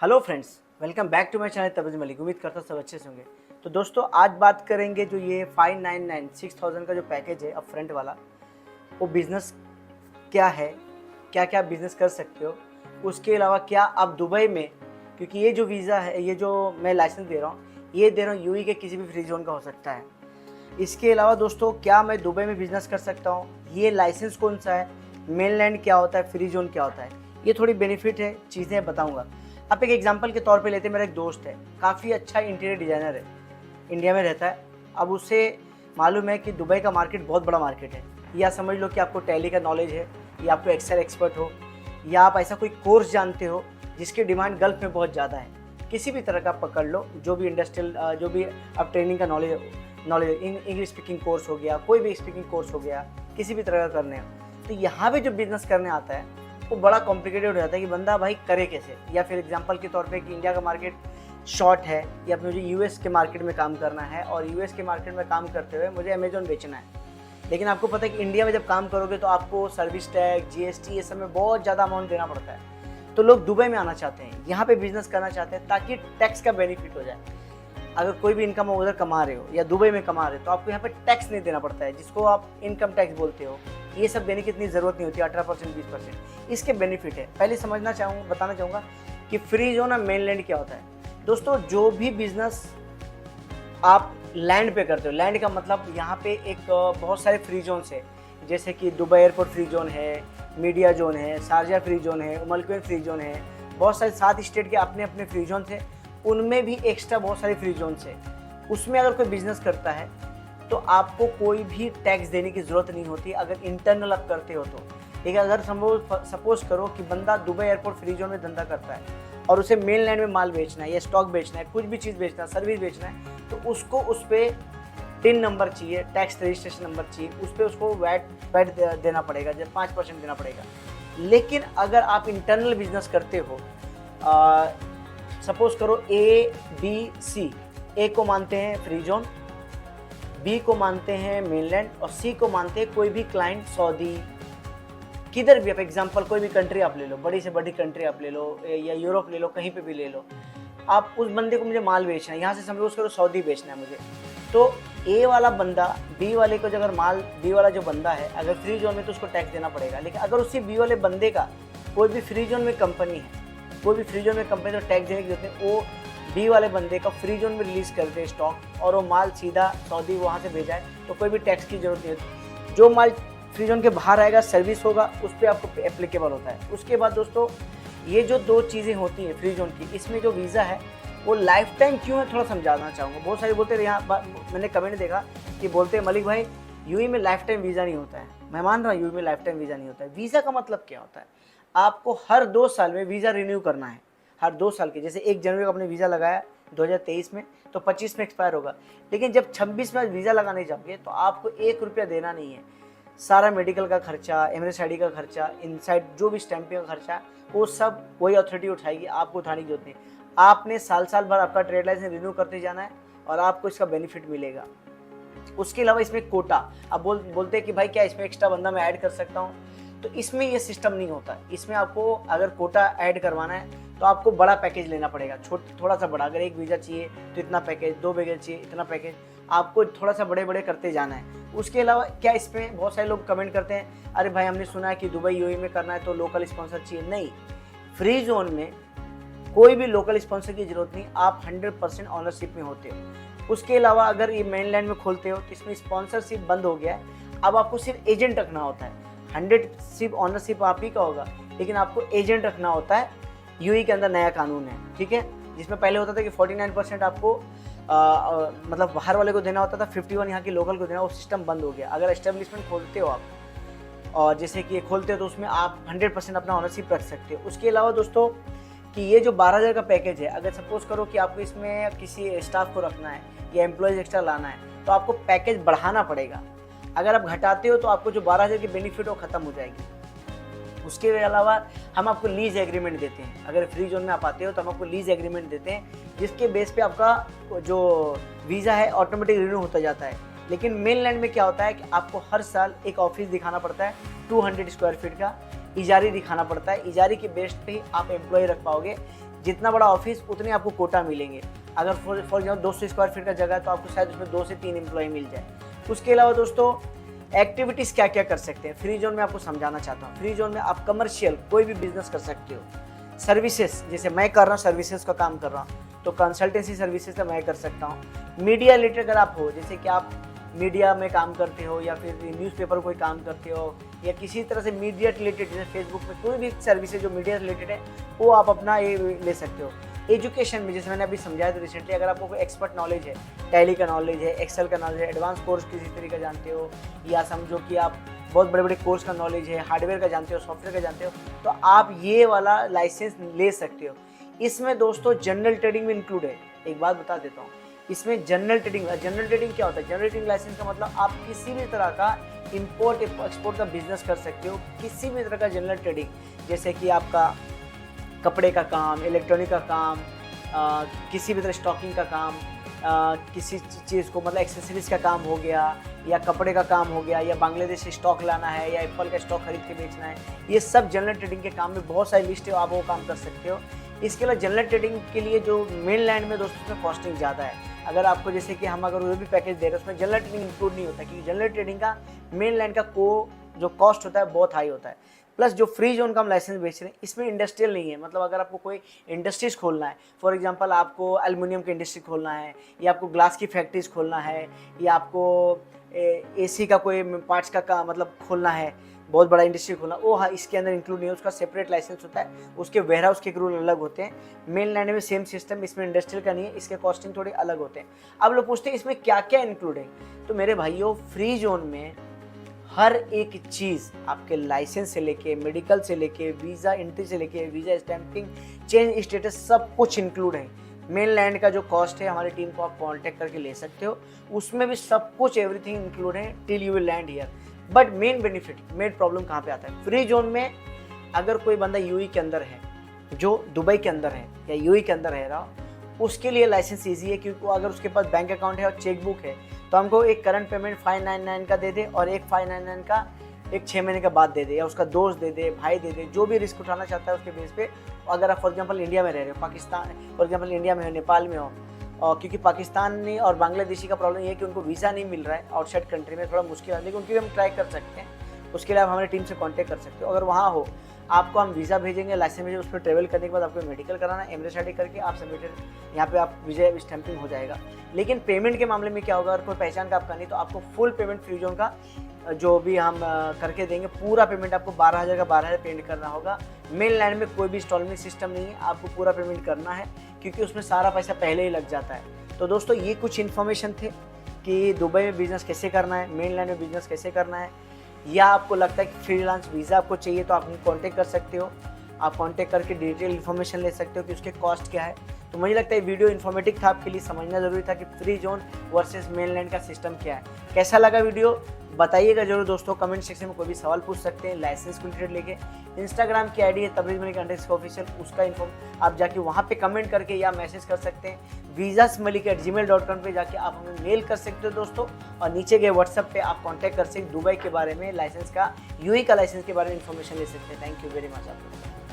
Hello friends, welcome back to my channel Tabrez Malik. उम्मीद करता हूँ सब अच्छे से होंगे। तो दोस्तों, आज बात करेंगे जो ये 599 6000 का जो पैकेज है अप फ्रंट वाला, वो बिज़नेस क्या है, क्या क्या बिज़नेस कर सकते हो। उसके अलावा क्या आप दुबई में, क्योंकि ये जो वीज़ा है, ये जो मैं लाइसेंस दे रहा हूँ, ये दे रहा हूँ यूएई के किसी भी फ्री जोन का हो सकता है। इसके अलावा दोस्तों, क्या मैं दुबई में बिज़नेस कर सकता हूँ, ये लाइसेंस कौन सा है, मेनलैंड क्या होता है, फ्री जोन क्या होता है, ये थोड़ी बेनिफिट है चीज़ें बताऊँगा। आप एक एग्जांपल के तौर पे लेते हैं, मेरा एक दोस्त है, काफ़ी अच्छा इंटीरियर डिज़ाइनर है, इंडिया में रहता है। अब उसे मालूम है कि दुबई का मार्केट बहुत बड़ा मार्केट है, या समझ लो कि आपको टैली का नॉलेज है, या आपको एक्सेल एक्सपर्ट हो, या आप ऐसा कोई कोर्स जानते हो जिसकी डिमांड गल्फ़ में बहुत ज़्यादा है। किसी भी तरह का पकड़ लो, जो भी इंडस्ट्रियल जो भी आप ट्रेनिंग का नॉलेज इंग्लिश स्पीकिंग कोर्स हो गया, कोई भी स्पीकिंग कोर्स हो गया, किसी भी तरह का करने हो, तो यहाँ पे जो बिज़नेस करने आता है वो बड़ा कॉम्प्लिकेटेड हो जाता है कि बंदा भाई करे कैसे। या फिर एग्जांपल के तौर पे कि इंडिया का मार्केट शॉर्ट है, या मुझे यूएस के मार्केट में काम करना है, और यूएस के मार्केट में काम करते हुए मुझे अमेजोन बेचना है। लेकिन आपको पता है कि इंडिया में जब काम करोगे तो आपको सर्विस टैक्स, जीएसटी, ये सब में बहुत ज़्यादा अमाउंट देना पड़ता है। तो लोग दुबई में आना चाहते हैं, यहाँ पे बिजनेस करना चाहते हैं, ताकि टैक्स का बेनिफिट हो जाए। अगर कोई भी इनकम उधर कमा रहे हो या दुबई में कमा रहे हो, तो आपको यहाँ पे टैक्स नहीं देना पड़ता है, जिसको आप इनकम टैक्स बोलते हो। ये सब देने की इतनी ज़रूरत नहीं होती, 18% 20%। इसके बेनिफिट है। पहले बताना चाहूँगा कि फ्री जोन और मेनलैंड क्या होता है। दोस्तों, जो भी बिजनेस आप लैंड पे करते हो, लैंड का मतलब यहाँ पे एक बहुत सारे फ्री जोन्स है, जैसे कि दुबई एयरपोर्ट फ्री जोन है, मीडिया जोन है, शारजा फ्री जोन है, उमल क्वेन फ्री जोन है, बहुत सारे 7 स्टेट के अपने अपने फ्री जोन थे। उनमें भी एक्स्ट्रा बहुत सारे फ्री जोन्स है। उसमें अगर कोई बिजनेस करता है तो आपको कोई भी टैक्स देने की ज़रूरत नहीं होती, अगर इंटरनल आप करते हो तो। ठीक है, अगर सपोज करो कि बंदा दुबई एयरपोर्ट फ्री जोन में धंधा करता है और उसे मेन लैंड में माल बेचना है, या स्टॉक बेचना है, कुछ भी चीज़ बेचना है, सर्विस बेचना है, तो उसको उस पर टिन नंबर चाहिए, टैक्स रजिस्ट्रेशन नंबर चाहिए, उस पर उसको वैट देना पड़ेगा, जब 5% देना पड़ेगा। लेकिन अगर आप इंटरनल बिजनेस करते हो, सपोज करो ए बी सी, ए को मानते हैं फ्री जोन, बी को मानते हैं मेनलैंड, और सी को मानते हैं कोई भी क्लाइंट सऊदी, किधर भी आप एग्जांपल कोई भी कंट्री आप ले लो, बड़ी से बड़ी कंट्री आप ले लो, या यूरोप ले लो, कहीं पे भी ले लो। आप उस बंदे को मुझे माल बेचना है, यहाँ से समझो उसको सऊदी बेचना है मुझे, तो ए वाला बंदा बी वाले को, अगर माल बी वाला जो बंदा है अगर फ्री जोन में, तो उसको टैक्स देना पड़ेगा। लेकिन अगर उसी बी वाले बंदे का कोई भी फ्री जोन में कंपनी है, कोई भी फ्री जोन में कंपनी, तो टैक्स देने की जरूरत नहीं। वो बी वाले बंदे का फ्री जोन में रिलीज कर दे स्टॉक, और वो माल सीधा सऊदी वहाँ से भेजा है, तो कोई भी टैक्स की जरूरत नहीं होती। जो माल फ्री जोन के बाहर आएगा, सर्विस होगा, उस पर आपको एप्लीकेबल होता है। उसके बाद दोस्तों, ये जो 2 चीज़ें होती हैं फ्री जोन की, इसमें जो वीज़ा है वो लाइफ टाइम क्यों है, थोड़ा समझाना चाहूँगा। बहुत सारे बोलते हैं, यहाँ मैंने कमेंट देखा कि बोलते हैं मलिक भाई यूएई में लाइफ टाइम वीज़ा नहीं होता है। मैं मान रहा हूँ यूएई में लाइफ टाइम वीज़ा नहीं होता है। वीज़ा का मतलब क्या होता है, आपको हर 2 साल में वीज़ा रिन्यू करना है, हर 2 साल के। जैसे 1 जनवरी को आपने वीज़ा लगाया 2023 में, तो 25 में एक्सपायर होगा। लेकिन जब 26 में वीज़ा लगाने जाओगे तो आपको 1 रुपया देना नहीं है। सारा मेडिकल का खर्चा, एमएनएस आईडी का खर्चा, इनसाइड जो भी स्टैंपिंग का खर्चा, वो सब वही अथॉरिटी उठाएगी, आपको उठाने की जरूरत नहीं। आपने साल भर आपका ट्रेड लाइसेंस रिन्यू करते जाना है, और आपको इसका बेनिफिट मिलेगा। उसके अलावा इसमें कोटा, अब बोलते हैं कि भाई क्या इसमें एक्स्ट्रा बंदा मैं ऐड कर सकता हूँ, तो इसमें ये सिस्टम नहीं होता। इसमें आपको अगर कोटा ऐड करवाना है तो आपको बड़ा पैकेज लेना पड़ेगा, थोड़ा सा बड़ा। अगर 1 वीज़ा चाहिए तो इतना पैकेज, 2 वीज़ा चाहिए इतना पैकेज, आपको थोड़ा सा बड़े करते जाना है। उसके अलावा क्या, इसमें बहुत सारे लोग कमेंट करते हैं, अरे भाई हमने सुना है कि दुबई यूएई में करना है तो लोकल स्पॉन्सर चाहिए। नहीं, फ्री जोन में कोई भी लोकल स्पॉन्सर की जरूरत नहीं, आप 100% ऑनरशिप में होते हो। उसके अलावा अगर ये मेनलैंड में खोलते हो तो इसमें स्पॉन्सरशिप बंद हो गया है, अब आपको सिर्फ एजेंट रखना होता है। 100 ऑनरशिप आप ही का होगा, लेकिन आपको एजेंट रखना होता है। यूएई के अंदर नया कानून है, ठीक है, जिसमें पहले होता था कि 49% आपको मतलब बाहर वाले को देना होता था, 51 यहाँ की लोकल को देना, वो सिस्टम बंद हो गया। अगर एस्टेब्लिशमेंट खोलते हो आप, और जैसे कि खोलते हो, तो उसमें आप 100% अपना ऑनरशिप रख सकते हो। उसके अलावा दोस्तों, कि ये जो 12,000 का पैकेज है, अगर सपोज करो कि आपको इसमें किसी स्टाफ को रखना है या एम्प्लॉयज़ एक्स्ट्रा लाना है, तो आपको पैकेज बढ़ाना पड़ेगा। अगर आप घटाते हो तो आपको जो 12,000 की बेनिफिट हो ख़त्म हो जाएगी। उसके अलावा हम आपको लीज एग्रीमेंट देते हैं। अगर फ्री जोन में आप आते हो तो हम आपको लीज एग्रीमेंट देते हैं, जिसके बेस पे आपका जो वीज़ा है ऑटोमेटिक रिन्यू होता जाता है। लेकिन मेनलैंड में क्या होता है कि आपको हर साल एक ऑफिस दिखाना पड़ता है 200 स्क्वायर फीट का, इजारी दिखाना पड़ता है। इजारी के बेस पे ही आप एम्प्लॉय रख पाओगे। जितना बड़ा ऑफिस उतने आपको कोटा मिलेंगे। अगर फॉर एग्जाम्पल 200 स्क्वायर फीट का जगह है तो आपको शायद उसमें 2 से 3 एम्प्लॉय मिल जाए। उसके अलावा दोस्तों एक्टिविटीज़ क्या क्या कर सकते हैं फ्री जोन में आपको समझाना चाहता हूँ। फ्री जोन में आप कमर्शियल कोई भी बिजनेस कर सकते हो। सर्विसेज जैसे मैं कर रहा हूँ, सर्विसेज का काम कर रहा हूँ, तो कंसल्टेंसी सर्विसेज तो मैं कर सकता हूँ। मीडिया रिलेटेड अगर आप हो, जैसे कि आप मीडिया में काम करते हो या फिर न्यूज़पेपर कोई काम करते हो या किसी तरह से मीडिया रिलेटेड, जैसे फेसबुक में कोई भी सर्विस है जो मीडिया रिलेटेड है वो आप अपना ये ले सकते हो। एजुकेशन में जैसे मैंने अभी समझाया था रिसेंटली, अगर आपको कोई एक्सपर्ट नॉलेज है, टैली का नॉलेज है, एक्सेल का नॉलेज है, एडवांस कोर्स किसी तरीके का जानते हो, या समझो कि आप बहुत बड़े बड़े कोर्स का नॉलेज है, हार्डवेयर का जानते हो, सॉफ्टवेयर का जानते हो, तो आप ये वाला लाइसेंस ले सकते हो। इसमें दोस्तों जनरल ट्रेडिंग में इंक्लूड है। एक बात बता देता हूँ, इसमें जनरल ट्रेडिंग क्या होता है? जनरल ट्रेडिंग लाइसेंस का मतलब आप किसी भी तरह का इंपोर्ट एक्सपोर्ट का बिजनेस कर सकते हो, किसी भी तरह का जनरल ट्रेडिंग, जैसे कि आपका कपड़े का काम, इलेक्ट्रॉनिक का काम, किसी भी तरह स्टॉकिंग का काम, किसी चीज़ को मतलब एक्सेसरीज का काम हो गया, या कपड़े का काम हो गया, या बांग्लादेश से स्टॉक लाना है, या एप्पल का स्टॉक खरीद के बेचना है, ये सब जनरल ट्रेडिंग के काम में बहुत सारी लिस्ट है, आप वो काम कर सकते हो। इसके अलावा जनरल ट्रेडिंग के लिए जो मेन लैंड में दोस्तों उसमें कॉस्टिंग ज़्यादा है। अगर आपको जैसे कि हम अगर वो भी पैकेज दे रहे हैं उसमें जनरल ट्रेडिंग इंक्लूड नहीं होता, क्योंकि जनरल ट्रेडिंग का मेन लैंड का जो कॉस्ट होता है बहुत हाई होता है। प्लस जो फ्री जोन का हम लाइसेंस बेच रहे हैं इसमें इंडस्ट्रियल नहीं है, मतलब अगर आपको कोई इंडस्ट्रीज खोलना है, फॉर एग्जांपल आपको एल्युमिनियम की इंडस्ट्री खोलना है, या आपको ग्लास की फैक्ट्रीज खोलना है, या आपको एसी का कोई पार्ट्स का मतलब खोलना है, बहुत बड़ा इंडस्ट्री खोलना, वो हाँ इसके अंदर इंक्लूड नहीं है, उसका सेपरेट लाइसेंस होता है, उसके वेयरहाउस के रूल अलग होते हैं। मेन लैंड में सेम सिस्टम, इसमें इंडस्ट्रियल का नहीं है, इसके कॉस्टिंग थोड़ी अलग होते हैं। अब लोग पूछते हैं इसमें क्या क्या इंक्लूड है, तो मेरे भाइयों फ्री जोन में हर एक चीज़ आपके लाइसेंस से लेके, मेडिकल से लेके, वीज़ा एंट्री से लेके, वीज़ा स्टैंपिंग, चेंज स्टेटस, सब कुछ इंक्लूड है। मेन लैंड का जो कॉस्ट है हमारी टीम को आप कांटेक्ट करके ले सकते हो, उसमें भी सब कुछ एवरीथिंग इंक्लूड है till you will land here. But main benefit, main problem कहाँ पे आता है? फ्री जोन में अगर कोई बंदा यूएई के अंदर है, जो दुबई के अंदर है या यूएई के अंदर रह रहा, उसके लिए लाइसेंस ईजी है, क्योंकि अगर उसके पास बैंक अकाउंट है और चेक बुक है तो हमको एक करंट पेमेंट 599 का दे दे और एक 599 का एक 6 महीने के बाद दे दे, या उसका दोस्त दे दे, भाई दे दे, जो भी रिस्क उठाना चाहता है उसके बेस पे। अगर आप फॉर एग्जांपल इंडिया में रह रहे हो, पाकिस्तान फॉर एग्जांपल इंडिया में हो, नेपाल में हो, और क्योंकि पाकिस्तानी और बांग्लादेशी का प्रॉब्लम ये है कि उनको वीज़ा नहीं मिल रहा है आउटसाइड कंट्री में, थोड़ा मुश्किल है, लेकिन उनकी भी हम ट्राई कर सकते हैं। उसके लिए आप हमारी टीम से कांटेक्ट कर सकते हो। अगर वहाँ हो, आपको हम वीज़ा भेजेंगे, लाइसेंस भेजेंगे, उस पर ट्रैवल करने के बाद आपको मेडिकल कराना है, एमरेस आई करके आप सबमिटेड यहाँ पे आप वीज़ा स्टैंपिंग हो जाएगा। लेकिन पेमेंट के मामले में क्या होगा, अगर कोई पहचान का आपका नहीं तो आपको फुल पेमेंट फ्री जोन का जो भी हम करके देंगे, पूरा पेमेंट आपको 12,000 का 12,000 पेमेंट करना होगा। मेन लैंड में कोई भी इंस्टॉलमेंट सिस्टम नहीं है, आपको पूरा पेमेंट करना है, क्योंकि उसमें सारा पैसा पहले ही लग जाता है। तो दोस्तों ये कुछ इन्फॉर्मेशन थे कि दुबई में बिज़नेस कैसे करना है, मेन लैंड में बिज़नेस कैसे करना है, या आपको लगता है कि फ्रीलांस वीज़ा आपको चाहिए तो आप कांटेक्ट कर सकते हो। आप कांटेक्ट करके डिटेल इन्फॉर्मेशन ले सकते हो कि उसके कॉस्ट क्या है। तो मुझे लगता है वीडियो इन्फॉर्मेटिव था, आपके लिए समझना ज़रूरी था कि फ्री जोन वर्सेस मेनलैंड का सिस्टम क्या है। कैसा लगा वीडियो बताइएगा जरूर दोस्तों, कमेंट सेक्शन में कोई भी सवाल पूछ सकते हैं लाइसेंस को रिलेटेड लेके। इंस्टाग्राम की आईडी है तबरेज़ मलिक _ऑफिशियल, उसका इन्फॉर्म आप जाके वहाँ पे कमेंट करके या मैसेज कर सकते हैं। visasmalik@gmail.com पे जाके आप हमें मेल कर सकते हो दोस्तों, और नीचे गए व्हाट्सएप पे आप कॉन्टैक्ट कर सकते दुबई के बारे में, लाइसेंस का, यूएई का लाइसेंस के बारे में इन्फॉर्मेशन ले सकते हैं। थैंक यू वेरी मच आप लोग।